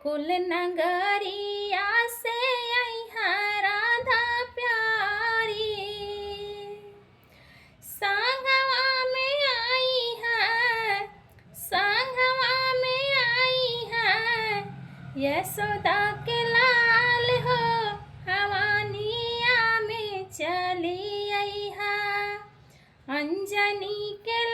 कुल नगरिया से अइहा राधा प्यारी। संगवा में आई है, संगवा में आई है यशोदा के लाल हो, हवानिया में चली अइहा। अंजनी के